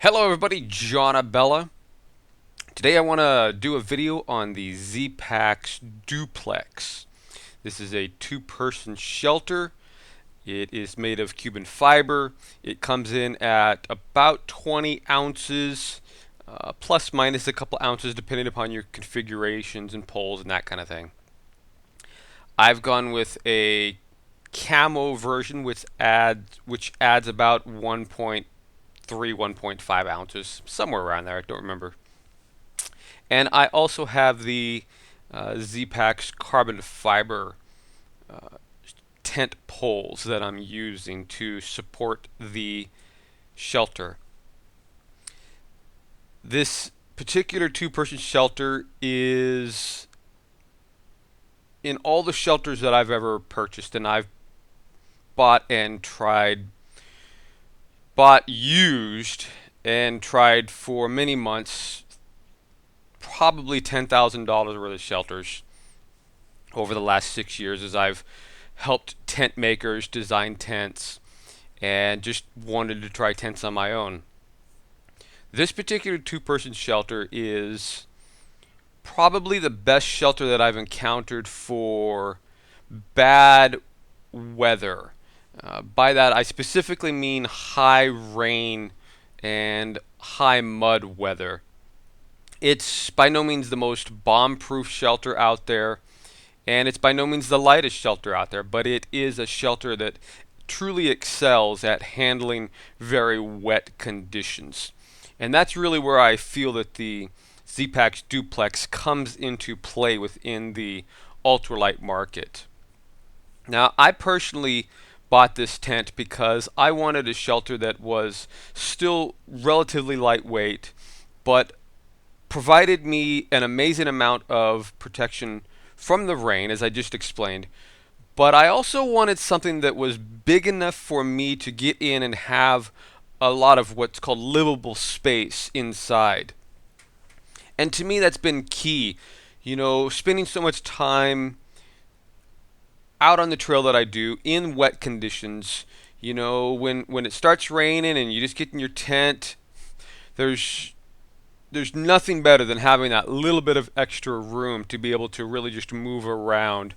Hello everybody, John Abella. Today I want to do a video on the ZPacks Duplex. This is a two-person shelter. It is made of Cuban fiber. It comes in at about 20 ounces, plus minus a couple ounces depending upon your configurations and poles and that kind of thing. I've gone with a camo version which adds about 1.3, 1.5 ounces, somewhere around there. I don't remember. And I also have the ZPacks carbon fiber uh, tent poles that I'm using to support the shelter. This particular two-person shelter is in all the shelters that I've ever purchased, and I've bought and tried, bought used and tried for many months, probably $10,000 worth of shelters over the last 6 years as I've helped tent makers design tents and just wanted to try tents on my own. This particular two-person shelter is probably the best shelter that I've encountered for bad weather. By that, I specifically mean high rain and high mud weather. It's by no means the most bomb-proof shelter out there, and it's by no means the lightest shelter out there, but it is a shelter that truly excels at handling very wet conditions. And that's really where I feel that the ZPacks Duplex comes into play within the ultralight market. Now, I personally bought this tent because I wanted a shelter that was still relatively lightweight, but provided me an amazing amount of protection from the rain, as I just explained. But I also wanted something that was big enough for me to get in and have a lot of what's called livable space inside. And to me, that's been key. You know, spending so much time out on the trail that I do in wet conditions, you know, when it starts raining and you just get in your tent, there's there's nothing better than having that little bit of extra room to be able to really just move around.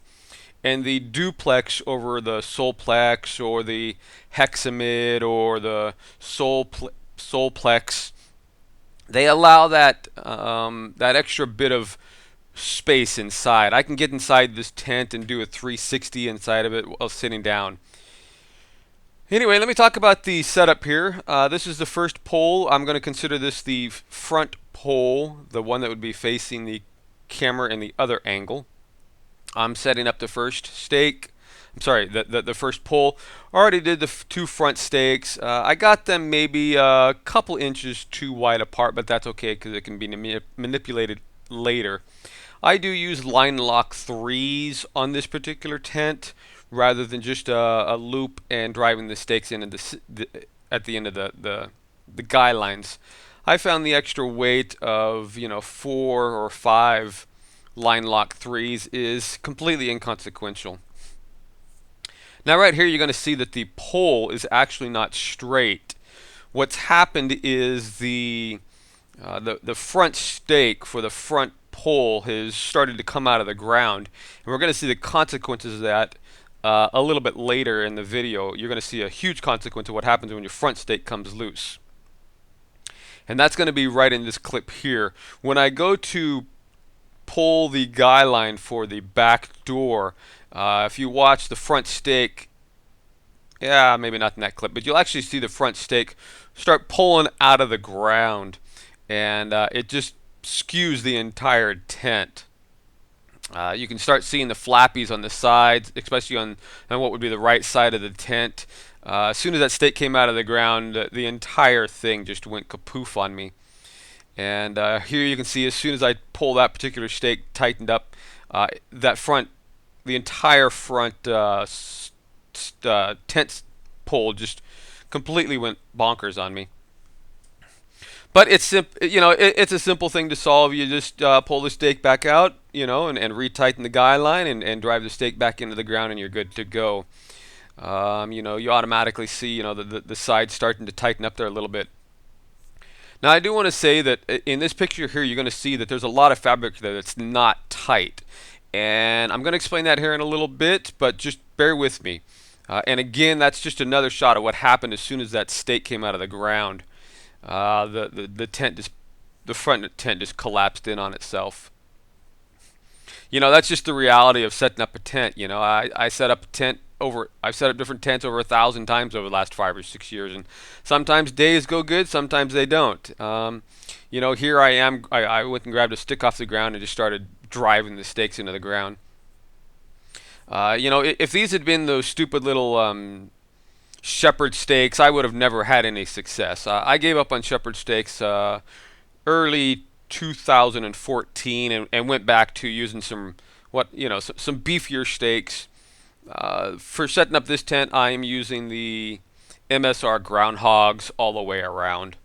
And the duplex over the solplex or the hexamid or the solplex, they allow that extra bit of space inside. I can get inside this tent and do a 360 inside of it while sitting down. Anyway, let me talk about the setup here. This is the first pole. I'm going to consider this the front pole, the one that would be facing the camera in the other angle. I'm setting up the first stake. I'm sorry, the first pole. Already did the two front stakes. I got them maybe a couple inches too wide apart, but that's okay because it can be manipulated later. I do use line lock threes on this particular tent rather than just a loop and driving the stakes in at the end of the guy lines. I found the extra weight of 4 or 5 line lock threes is completely inconsequential. Now right here you're going to see that the pole is actually not straight. What's happened is the front stake for the front pole has started to come out of the ground, and we're going to see the consequences of that a little bit later in the video. You're going to see a huge consequence of what happens when your front stake comes loose. And that's going to be right in this clip here. When I go to pull the guy line for the back door, if you watch the front stake, yeah, maybe not in that clip, but you'll actually see the front stake start pulling out of the ground, and it just skews the entire tent. You can start seeing the flappies on the sides, especially on what would be the right side of the tent. As soon as that stake came out of the ground, the entire thing just went kapoof on me. And here you can see as soon as I pull that particular stake tightened up, that front, the entire front tent pole just completely went bonkers on me. But it's a simple thing to solve. You just pull the stake back out, and retighten the guy line and drive the stake back into the ground, and you're good to go. You automatically see, the sides starting to tighten up there a little bit. Now, I do want to say that in this picture here, you're going to see that there's a lot of fabric there that's not tight. And I'm going to explain that here in a little bit, but just bear with me. And again, that's just another shot of what happened as soon as that stake came out of the ground. The tent just, the front tent just collapsed in on itself. That's just the reality of setting up a tent. I set up a tent I've set up different tents over 1,000 times over the last 5 or 6 years, and sometimes days go good, sometimes they don't. Here I am. I went and grabbed a stick off the ground and just started driving the stakes into the ground. If these had been those stupid little shepherd stakes, I would have never had any success. I gave up on shepherd stakes early 2014 and went back to using some beefier stakes. For setting up this tent, I am using the MSR groundhogs all the way around.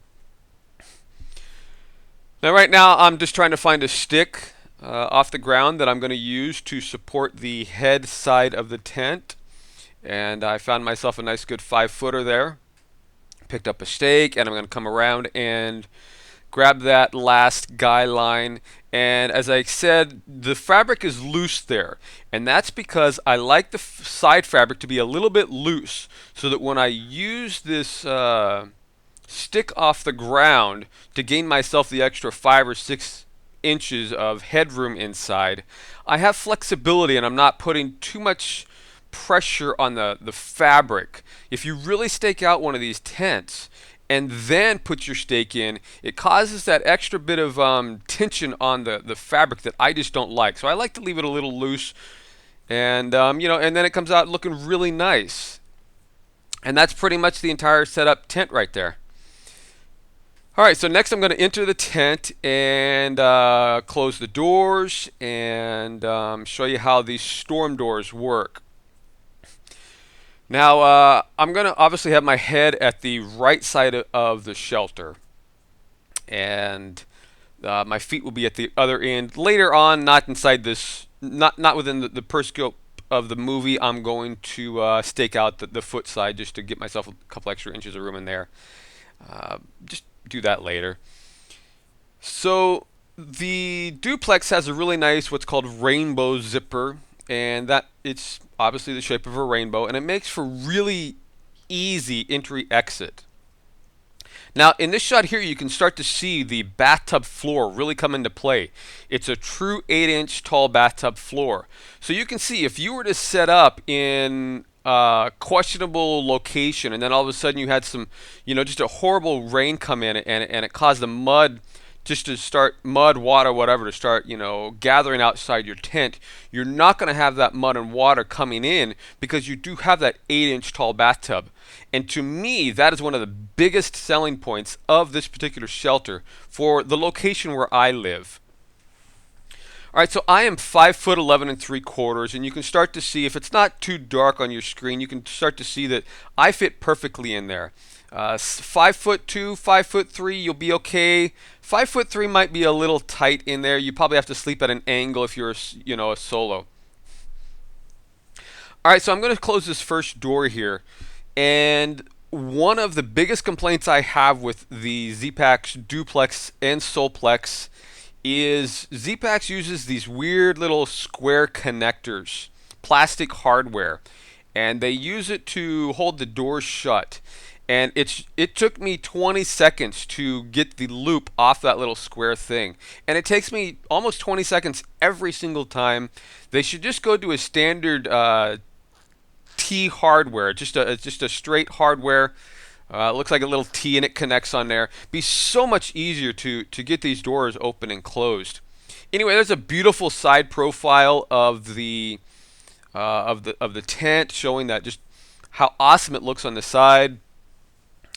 Now, right now, I'm just trying to find a stick off the ground that I'm going to use to support the head side of the tent. And I found myself a nice good 5-footer there. Picked up a stake, and I'm going to come around and grab that last guy line. And as I said, the fabric is loose there, and that's because I like the side fabric to be a little bit loose, so that when I use this stick off the ground to gain myself the extra 5 or 6 inches of headroom inside, I have flexibility and I'm not putting too much pressure on the fabric. If you really stake out one of these tents and then put your stake in, it causes that extra bit of tension on the fabric that I just don't like. So I like to leave it a little loose, and and then it comes out looking really nice. And that's pretty much the entire setup tent right there. All right, so next I'm going to enter the tent and close the doors and show you how these storm doors work. Now, I'm going to obviously have my head at the right side of the shelter, and my feet will be at the other end. Later on, not inside this, not within the periscope of the movie, I'm going to stake out the foot side just to get myself a couple extra inches of room in there. Just do that later. So the duplex has a really nice what's called rainbow zipper, and that it's obviously the shape of a rainbow, and it makes for really easy entry exit. Now in this shot here, you can start to see the bathtub floor really come into play. It's a true 8-inch tall bathtub floor. So you can see if you were to set up in questionable location, and then all of a sudden you had some, just a horrible rain come in, and it caused the mud mud, water, whatever, to start, gathering outside your tent. You're not going to have that mud and water coming in because you do have that 8-inch tall bathtub. And to me, that is one of the biggest selling points of this particular shelter for the location where I live. All right, so I am 5'11 3/4", and you can start to see, if it's not too dark on your screen, you can start to see that I fit perfectly in there. 5'2", 5'3", you'll be okay. 5'3" might be a little tight in there. You probably have to sleep at an angle if you're, a solo. All right, so I'm going to close this first door here, and one of the biggest complaints I have with the ZPacks Duplex and Solplex is ZPacks uses these weird little square connectors, plastic hardware, and they use it to hold the doors shut. And it took me 20 seconds to get the loop off that little square thing. And it takes me almost 20 seconds every single time. They should just go to a standard T hardware, just a straight hardware. It looks like a little T and it connects on there. Be so much easier to get these doors open and closed. Anyway, there's a beautiful side profile of the tent, showing that just how awesome it looks on the side.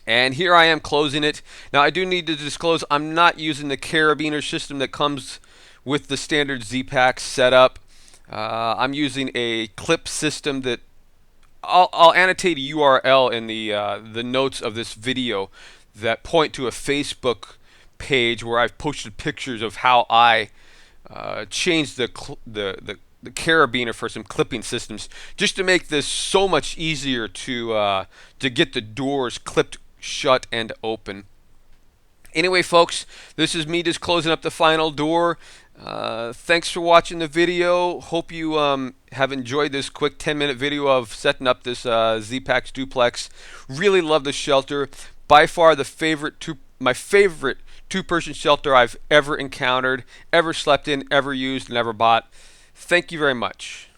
And here I am closing it. Now I do need to disclose I'm not using the carabiner system that comes with the standard ZPacks setup. I'm using a clip system that I'll annotate a URL in the notes of this video that point to a Facebook page where I've posted pictures of how I changed the carabiner for some clipping systems, just to make this so much easier to get the doors clipped shut and open. Anyway, folks, this is me just closing up the final door. Thanks for watching the video. Hope you have enjoyed this quick 10-minute video of setting up this ZPacks Duplex. Really love the shelter. By far my favorite two-person shelter I've ever encountered, ever slept in, ever used, and ever bought. Thank you very much.